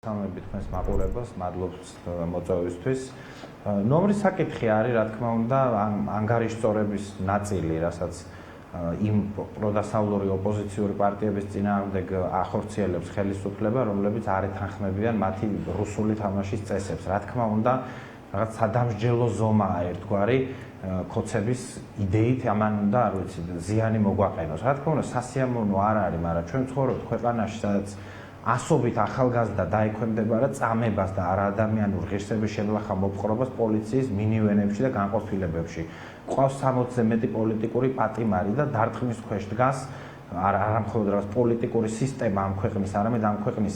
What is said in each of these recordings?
სამები თქვენს მაყურებელს მადლობს მოწვევისთვის. ნომრის საკითხი არის, რა თქმა უნდა, ანგარიშწორების ნაწილი, რასაც იმ პროდასავლური ოპოზიციური პარტიების წინააღმდეგ ახორციელებს ხელისუფლება, რომლებიც არ ეთანხმებიან მათი რუსული თამაშის წესებს. რა თქმა უნდა, რაღაც სადამსჯელო ზომაა ერთგვარი ქოცების ideit ამან უნდა, არ ვიცი, ზიანი მოგვაყენოს. რა თქმა უნდა, სასიამოვნო არ არის, მაგრამ ჩვენ ცხოვრობთ ქვეყანაში, სადაც ასობით ახალგაზრდა დაექვემდებარა წამებას და არაადამიანურ ღირსების შემლახა მოპყრობას პოლიციის მინივენებში და განყოფილებებში. ყავს 60-ზე მეტი პოლიტიკური პატიმარი და დარტყმის ქვეშ დგას არა მხოლოდ რაღაც პოლიტიკური სისტემა ამ ქვეყნის, არამედ ამ ქვეყნის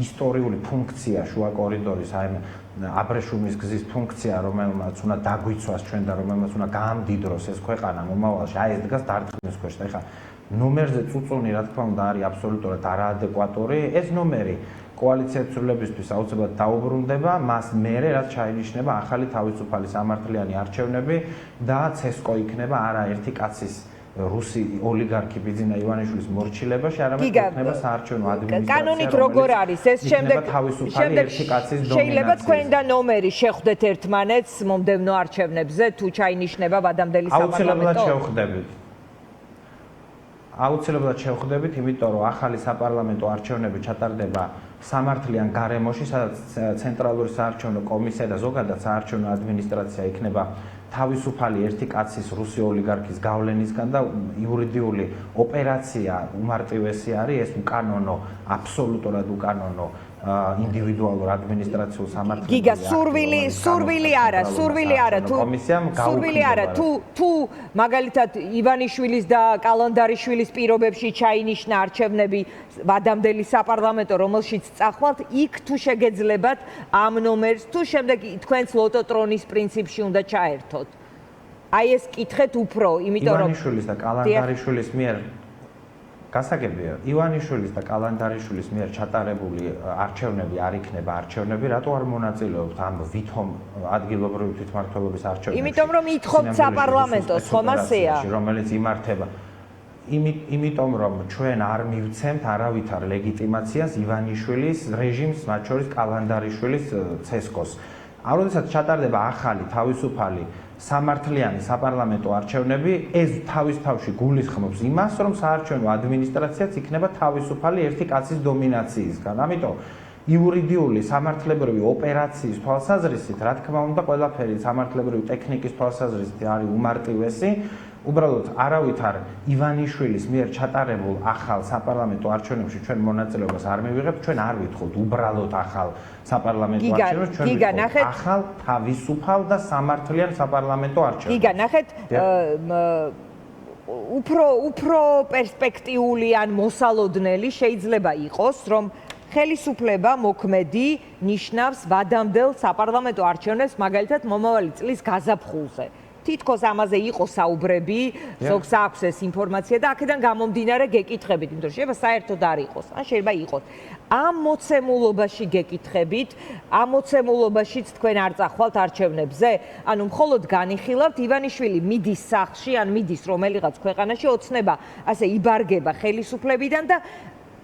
ისტორიული ფუნქცია, შუა კორიდორის, აი აბრეშუმის გზის ფუნქცია, რომელმაც უნდა დაგვიცვას ჩვენ და რომელმაც უნდა გაამდიდროს ეს ქვეყანა მომავალში, აი ეს დგას დარტყმის ქვეშ. და ეხლა ნომერზე წუწუნი, რა თქმა უნდა, არის აბსოლუტურად არაადეკვატური. ეს ნომერი კოალიციას ცვლილებისთვის აუცილებლად დაუბრუნდება, მას მერე რაც ჩაინიშნება ახალი თავისუფალი სამართლიანი არჩევნები და CSKO იქნება არაერთი კაცის რუსი ოლიგარქი ბიძინა ივანიშვილის მორჩილებაში, არამედ იქნება საარჩევნო ადმინისტრაცია. კანონით როგორ არის ეს შემდეგ შეიძლება თქვენ და ნომერი შეხვდეთ ერთმანეთს მომდევნო არჩევნებზე თუ ჩაინიშნება ვადამდელი საპარლამენტო? აუცილებლად შევხვდებით, იმიტომ რომ ახალი საპარლამენტო არჩევნები ჩატარდება სამართლიან გარემოში, სადაც ცენტრალური საარჩევნო კომისია და ზოგადად საარჩევნო ადმინისტრაცია იქნება თავისუფალი ერთი კაცის რუსი ოლიგარქის გავლენისგან და იურიდიული ოპერაცია უმარტივესი არის ეს უკანონო, აბსოლუტურად უკანონო ინდივიდუალურ ადმინისტრაციულ სამართლებს. გიგა, სურვილი არა, თუ მაგალითად ივანიშვილის და კალანდარიშვილის პირობებში ჩაინიშნა არჩევნები ვადამდელი საპარლამენტო, რომელშიც წახვალთ, იქ თუ შეგეძლებათ ამ ნომერს, თუ შემდეგ თქვენს ლოტოტრონის პრინციპში უნდა ჩაერთოთ. აი ეს კითხეთ უფრო, იმიტომ რომ ივანიშვილის და კალანდარიშვილის მიერ გასაგებია, ივანიშვილის და კალანდარიშვილის მიერ ჩატარებული არჩევნები არ იქნება არჩევნები, რატო არ მონაწილეობთ ამ ვითომ ადგილობრივი თვითმმართველობის არჩევნებში? იმიტომ რომ ითხოვთ საპარლამენტოს, ხომ ასეა? რომელიც იმართება. იმიტომ რომ ჩვენ არ მივცემთ არავითარ ლეგიტიმაციას ივანიშვილის რეჟიმს, მათ შორის კალანდარიშვილის CSKO-ს. როდესაც ჩატარდება ახალი თავისუფალი სამართლიანი საპარლამენტო არჩევნები, ეს თავის თავში გულისხმობს იმას, რომ საარჩევნო ადმინისტრაციაც იქნება თავისუფალი ერთი კაცის დომინაციისგან. ამიტომ იურიდიული სამართლებრივი ოპერაციის თვალსაზრისით, რა თქმა უნდა, ყველაფერი სამართლებრივი ტექნიკის თვალსაზრისით არის უმარტივესი. უბრალოდ არავითარ ივანიშვილის მიერ ჩატარებულ ახალ საპარლამენტო არჩევნებში ჩვენ მონაწილეობას არ მივიღებთ, ჩვენ არ ვითხოვთ უბრალოდ ახალ საპარლამენტო არჩევნებს, ჩვენ ვითხოვთ ახალ თავისუფალ და სამართლიან საპარლამენტო არჩევნებს. გიგა, ნახეთ, უფრო პერსპექტიული ან მოსალოდნელი შეიძლება იყოს, რომ ხელისუფლება მოქმედი ნიშნავს ვადამდელ საპარლამენტო არჩევნებს, მაგალითად მომავალი წლის გაზაფხულზე. თითქოს ამაზე იყო საუბრები, ზოგს აქვს ეს ინფორმაცია და აქედან გამომდინარე გეკითხებით, იმიტომ რომ შეიძლება საერთოდ არ იყოს, ან შეიძლება იყოს. ამ მოცემულობაში გეკითხებით, ამ მოცემულობაშიც თქვენ არ წახვალთ არჩევნებზე? ანუ მხოლოდ განიხილავთ, ივანიშვილი მიდის სახლში, ან მიდის რომელიღაც ქვეყანაში, ოცნება ასე იბარგება ხელისუფლებიდან და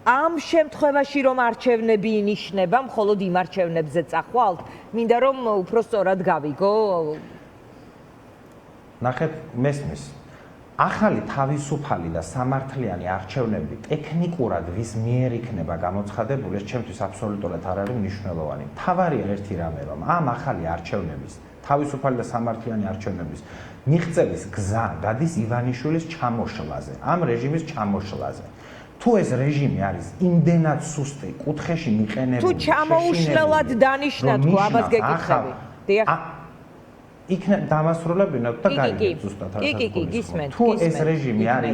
ამ შემთხვევაში რომ არჩევნები ინიშნება, მხოლოდ იმ არჩევნებზე წახვალთ? მინდა რომ უფრო სწორად გავიგო. ნახეთ, მესმის. ახალი თავისუფალი და სამართლიანი არჩევნები ტექნიკურად ვის მიერ იქნება გამოცხადებული, ეს ჩემთვის აბსოლუტურად არ არის მნიშვნელოვანი. მთავარია ერთი რამე, რომ ამ ახალი არჩევნების, თავისუფალი და სამართლიანი არჩევნების მიღწევის გზა გადის ივანიშვილის ჩამოშლაზე, ამ რეჟიმის ჩამოშლაზე. თუ ეს რეჟიმი არის იმდენად სუსტი, კუთხეში მიყენებული, თუ ჩამოუშლელად დანიშნა თქვა, ამას გეკითხები. იქნებ დამასრულებინოთ და გაიგეთ ზუსტად გისმენთ. თუ ეს რეჟიმი არის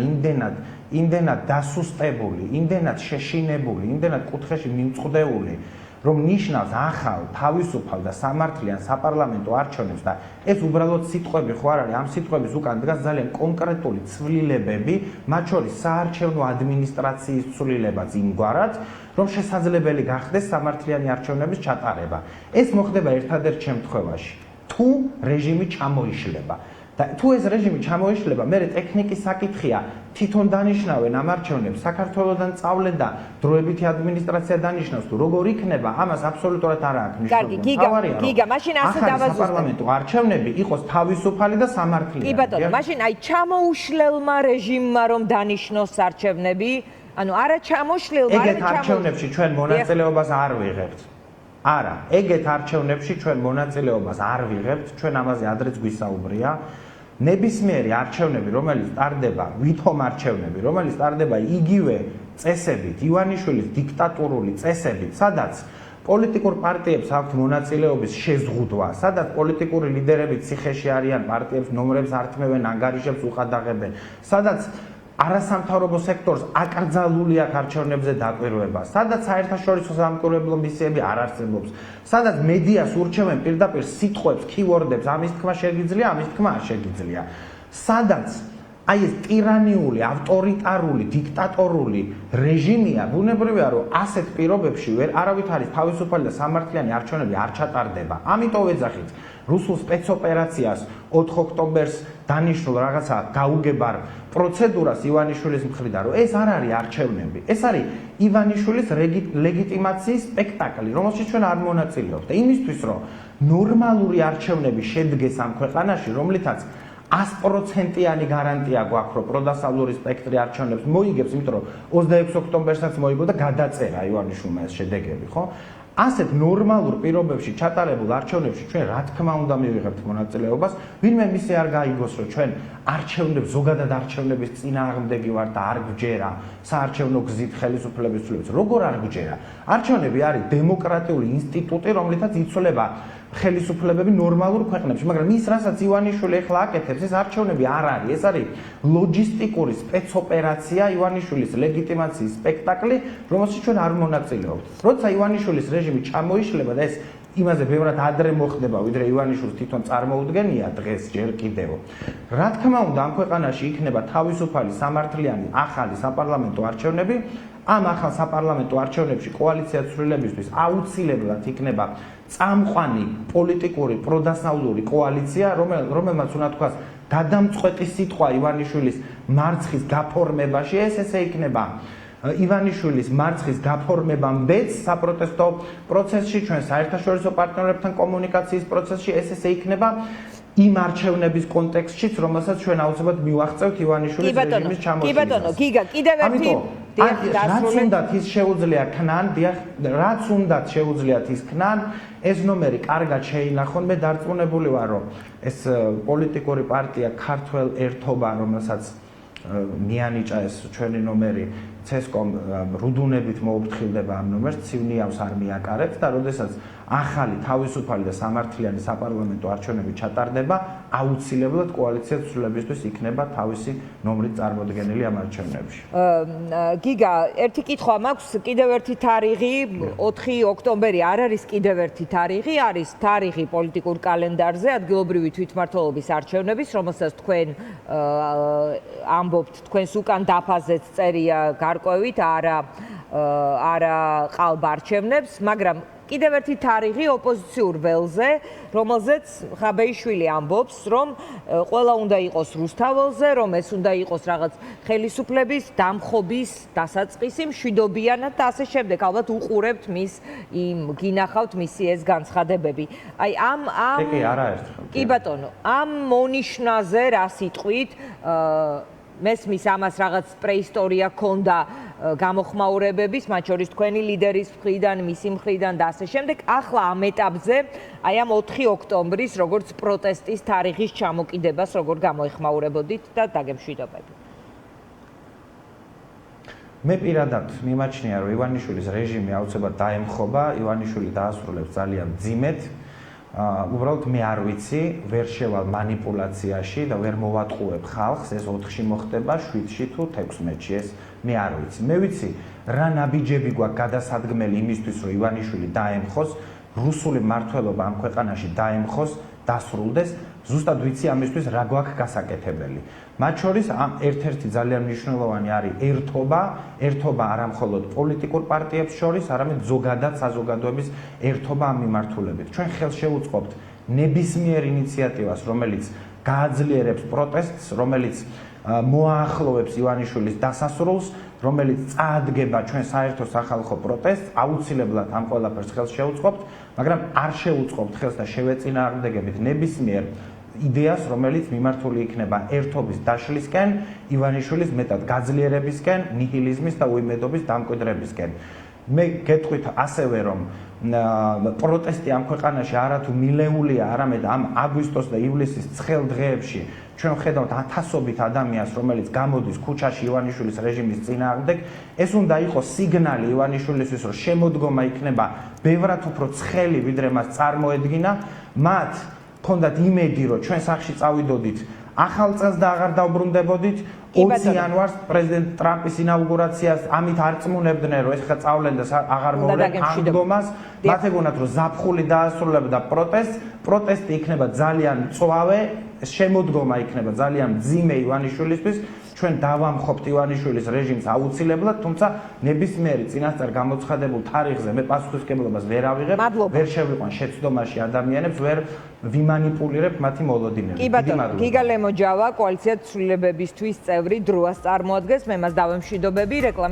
იმდენად დასუსტებული, იმდენად შეშინებული, იმდენად კუთხეში მიმწყდეული, რომ ნიშნავს ახალ, თავისუფალ და სამართლიან საპარლამენტო არჩევნებს და ეს უბრალოდ სიტყვები ხო არ არის, ამ სიტყვების უკან დგას ძალიან კონკრეტული ცვლილებები, მათ შორის საარჩევნო ადმინისტრაციის ცვლილებაც იმგვარად, რომ შესაძლებელი გახდეს სამართლიანი არჩევნების ჩატარება. ეს მოხდება ერთადერთ შემთხვევაში. თუ რეჟიმი ჩამოიშლება და თუ ეს რეჟიმი ჩამოიშლება, მე ტექნიკის საკითხია, თვითონ დანიშნავენ ამ არჩევნებს, საქართველოსდან წავლენ და დროებითი ადმინისტრაცია დანიშნავს, თუ როგორ იქნება, ამას აბსოლუტურად არ აქვს მნიშვნელობა. გიგა, მაშინ ასე დავაზუსტებ. საპარლამენტო არჩევნები იყოს თავისუფალი და სამართლიანი. კი ბატონო, მაშინ აი ჩამოუშლელმა რეჟიმმა რომ დანიშნოს არჩევნები, ანუ არა ჩამოშლილმა, არა ეგეთ არჩევნებში ჩვენ მონაწილეობას არ ვიღებთ. არა, ეგეთ არჩევნებში ჩვენ მონაწილეობას არ ვიღებთ, ჩვენ ამაზე ადრეც გვისაუბრია. ნებისმიერი არჩევნები, რომელიც ტარდება, ვითომ არჩევნები, რომელიც ტარდება იგივე წესებით, ივანიშვილის დიქტატურული წესებით, სადაც პოლიტიკურ პარტიებს აქვთ მონაწილეობის შეზღუდვა, სადაც პოლიტიკური ლიდერები ციხეში არიან, პარტიებს ნომრებს ართმევენ, ანგარიშებს უყადაღებენ, სადაც არასამთავრობო სექტორს აკრძალული აქვს არჩევნებზე დაკვირვება, სადაც საერთაშორისო სამკვირვებლო მისიები არ არსებობს, სადაც მედიას ურჩევენ პირდაპირ სიტყვებს, keyword-ებს, ამის თქმა შეგიძლია, ამის თქმა არ შეგიძლია. სადაც აი ეს ტირანიული, ავტორიტარული, დიქტატორული რეჟიმია, ბუნებრივია, რომ ასეთ პირობებში არავით არის თავისუფალი და სამართლიანი არჩევნები არ ჩატარდება. ამიტომ ვეძახით რუსულ სპეცოპერაციას 4 ოქტომბერს დანიშნულ რაღაცა გაუგებარ პროცედურას ივანიშვილის მხრიდან, რომ ეს არ არის არჩევნები, ეს არის ივანიშვილის ლეგიტიმაციის სპექტაკლი, რომელშიც ჩვენ არ მონაწილეობთ. და იმისთვის, რომ ნორმალური არჩევნები შედგეს ამ ქვეყანაში, რომლითაც 100%-იანი გარანტია გვაქვს, რომ პროდასავლური სპექტრი არჩევნებს მოიგებს, იმიტომ რომ 26 ოქტომბერსაც მოიგო და გადაწერა ივანიშვილმა ეს შედეგები, ხო? ასეთ ნორმალურ პირობებში ჩატარებულ არჩევნებში ჩვენ რა თქმა უნდა მივიღებთ მონაწილეობას, ვინმე მისე არ გაიგოს, რომ ჩვენ არჩევნებს, ზოგადად არჩევნების წინააღმდეგი ვართ და არ გვჯერა საარჩევნო გზით ხელისუფლების ცვლილებას. როგორ არ გვჯერა? არჩევნები არის დემოკრატიული ინსტიტუტი, რომლითაც იცვლება ხელისუფლებები ნორმალურ ქვეყნებში, მაგრამ ის რასაც ივანიშვილი ახლა აკეთებს, ეს არჩევნები არ არის, ეს არის ლოჯისტიკური სპეცოპერაცია, ივანიშვილის ლეგიტიმაციის სპექტაკლი, რომელშიც ჩვენ არ მონაწილეობთ. როცა ივანიშვილის რეჟიმი ჩამოიშლება და ეს იმაზე ბევრად ადრე მოხდება, ვიდრე ივანიშვილს თვითონ წარმოუდგენია დღეს ჯერ კიდევ. რა თქმა უნდა, ამ ქვეყანაში იქნება თავისუფალი, სამართლიანი, ახალი საპარლამენტო არჩევნები. ამ ახალ საპარლამენტო არჩევნებში კოალიცია ცვლილებისთვის აუცილებლად იქნება წამყვანი პოლიტიკური პროდასავლური კოალიცია, რომელმაც უნდა თქვას გადამწყვეტი სიტყვა ივანიშვილის მარცხის გაფორმებაში, ეს ესე იქნება ივანიშვილის მარცხის გაფორმებამდეც საპროტესტო პროცესში, ჩვენ საერთაშორისო პარტნიორებთან კომუნიკაციის პროცესში, ეს ესე იქნება იმ არჩევნების კონტექსტშიც, რომელსაც ჩვენ აუცილებლად მივახწევთ ივანიშვილის რეჟიმის ჩამოშლისას. კი ბატონო, გიგა, კიდევ ერთი რაც უნდათ ის შეუძლია ქნან, რაც უნდათ შეუძლიათ ის ქნან, ეს ნომერი კარგად შეინახონ. მე დარწმუნებული ვარ, რომ ეს პოლიტიკური პარტია ქართველ ერთობა, რომელსაც მიანიჭა ეს ჩვენი ნომერი, CESCOM რუდუნებით მოუფრთხილდება ამ ნომერს, ცივნიავს არ მიაკარებს და როდესაც ახალი თავისუფალი და სამართლიანი საპარლამენტო არჩევნები ჩატარდება, აუცილებლად კოალიცია ცვლილებისთვის იქნება თავისი ნომრით წარმოდგენილი ამ არჩევნებში. გიგა, ერთი კითხვა მაქვს, კიდევ ერთი თარიღი, 4 ოქტომბერი არ არის კიდევ ერთი თარიღი, არის თარიღი პოლიტიკურ კალენდარზე, ადგილობრივი თვითმმართველობის არჩევნების, რომელსაც თქვენ ამბობთ, თქვენს უკან დაფაზეც წერია გარკვევით, არა ყალბ არჩევნებს, მაგრამ კიდევ ერთი თარიღი ოპოზიციურ ველზე, რომელზეც ხაბეიშვილი ამბობს, რომ ყველა უნდა იყოს რუსთაველზე, რომ ეს უნდა იყოს რაღაც ხელისუფლების დამხობის დასაწყისი, მშვიდობიანად და ასე შემდეგ. ალბათ უყურებთ გინახავთ მისი ეს განცხადებები. აი კი, არაერთხელ. კი ბატონო, ამ მონიშნაზე რა სიტყვით მესმის ამას რაღაც პრეისტორია ქონდა გამოხმაურებების, მათ შორის თქვენი ლიდერის მხრიდან, მისი მხრიდან და ასე შემდეგ. ახლა ამ ეტაპზე, აი ამ 4 ოქტომბრის, როგორც პროტესტის თარიღის ჩამოკიდებას, როგორ გამოეხმაურებოდით და დაგემშვიდობებით. მე პირადად მიმაჩნია, რომ ივანიშვილის რეჟიმი აუცილებლად დაემხობა, ივანიშვილი დაასრულებს ძალიან მძიმედ. უბრალოდ მე არ ვიცი, ვერ შევალ მანიპულაციაში და ვერ მოვატყუებ ხალხს, ეს 4-ში მოხდება, 7-ში თუ 16-ში, ეს მე არ ვიცი. მე ვიცი, რა ნაბიჯები გვაქვს გადასადგმელი იმისთვის, რომ ივანიშვილი დაემხოს, რუსული მმართველობა ამ ქვეყანაში დაემხოს, დასრულდეს, ზუსტად ვიცი ამისთვის რა გვაქვს გასაკეთებელი. მათ შორის ამ ერთ-ერთი ძალიან მნიშვნელოვანი არის ერთობა არა მხოლოდ პოლიტიკურ პარტიებს შორის, არამედ ზოგადად საზოგადოების ერთობა ამ მიმართულებით. ჩვენ ხელს შევუწყობთ ნებისმიერ ინიციატივას, რომელიც გააძლიერებს პროტესტს, რომელიც მოაახლოვებს ივანიშვილის დასასრულს, რომელიც წაადგება ჩვენ საერთო სახალხო პროტესტს, აუცილებლად ამ ყველაფერს ხელს შეუწყობთ, მაგრამ არ შეუწყობთ ხელს და შევეწინააღმდეგებით ნებისმიერ იდეას, რომელიც მიმართული იქნება ერთობის დაშლისკენ, ივანიშვილის მეტად გაძლიერებისკენ, ნიჰილიზმის და უიმედობის დამკვიდრებისკენ. მე გეტყვით ასევე, რომ პროტესტი ამ ქვეყანაში არათუ მილეულია, არამედ ამ აგვისტოს და ივლისის ცხელ დღეებში ჩვენ ვხედავთ ათასობით ადამიანს, რომელიც გამოდის ქუჩაში ივანიშვილის რეჟიმის წინააღმდეგ, ეს უნდა იყოს სიგნალი ივანიშვილისთვის, რომ შემოდგომა იქნება ბევრად უფრო ცხელი, ვიდრე მას წარმოედგინა, მათ ქონდათ იმედი, რომ ჩვენ სახში წავიდოდით ახალ წელს და აღარ დავბრუნდებოდით 20 იანვარს პრეზიდენტ ტრამპის ინაუგურაციას ამით არ წმუნებდნენ, რომ ეხლა წავლენ და აღარ მოვლენ აღდგომას, მათ ეგონათ, რომ ზაფხული დაასრულებდა პროტესტი იქნება ძალიან მწვავე, შემოდგომა იქნება ძალიან მძიმე ივანიშვილისთვის, ჩვენ დავამხობთ ივანიშვილის რეჟიმს აუცილებლად, თუმცა ნებისმიერი წინასწარ გამოცხადებულ თარიღზე მე პასუხისმგებლობას ვერ ავიღებ, ვერ შევიყვან შეცდომაში ადამიანებს, ვერ ვიმანიპულირებ მათი მოლოდინებით. კი ბატონო, გიგა ლემოჯავა, კოალიცია ცვლილებებისთვის წევრი დროას წარმოადგენს, მე მას დავემშვიდობები, რეკლამის